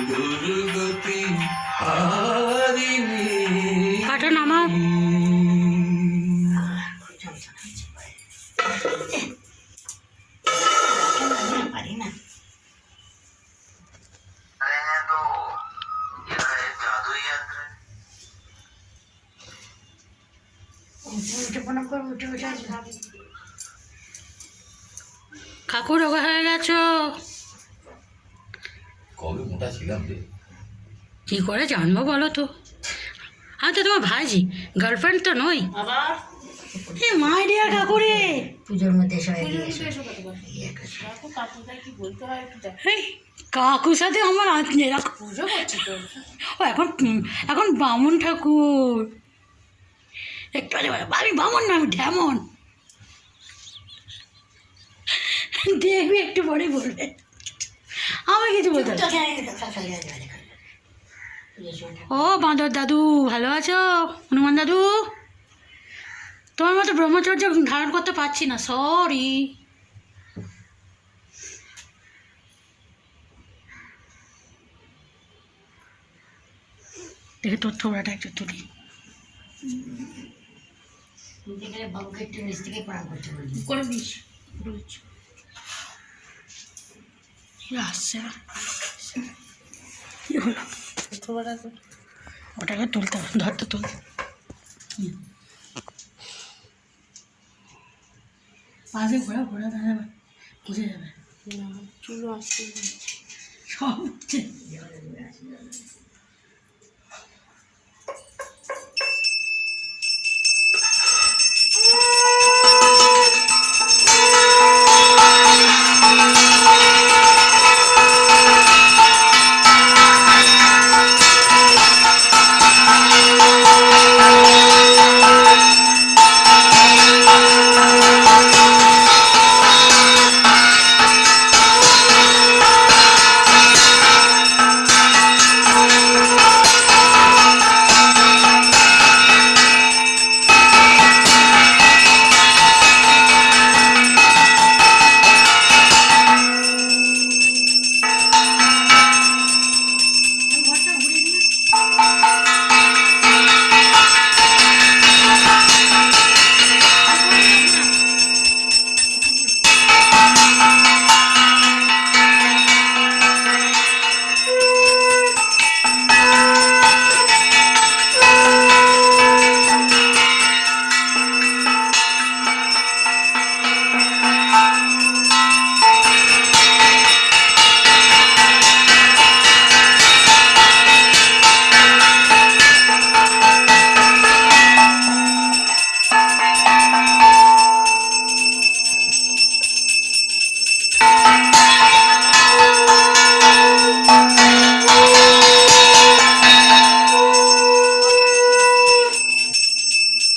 দুর্গতি হারিনি কাটা নামাও। পারি না। কাকু রোগা হয়ে গেছো। কবে মোটা ছিলাম রে? কি করে জানবো বলো তো? আমি তো তোমার ভাইজি, গার্লফ্রেন্ড তো নই। এ মাই ডিয়ার কাকু রে, পুজোর মধ্যে সবাই কাকুর সাথে আমার পুজো করছি তো। ও এখন এখন বামুন ঠাকুর। একটু আগে আমি বামুন না, আমি ঢেমন। দেখবি একটু পরে বলবে, আমি কিছু বলতে পারি না। ও বাঁদর দাদু ভালো আছো? হনুমান দাদু, তোমার মতো ব্রহ্মচর্য ধারণ করতে পারছি না, সরি। দেখে তোর থোড়াটা একটু তুলি। বাবুকে একটু নিচ থেকে প্রণাম করতে বলবি। করে দিস আসছে না। কি হলো? ওটাকে তুলতে হবে, ধরতে তুল। পাশে ঘোরা ঘোরা দাঁড়াবে, বুঝে যাবে। চুলো আসছে সব হচ্ছে।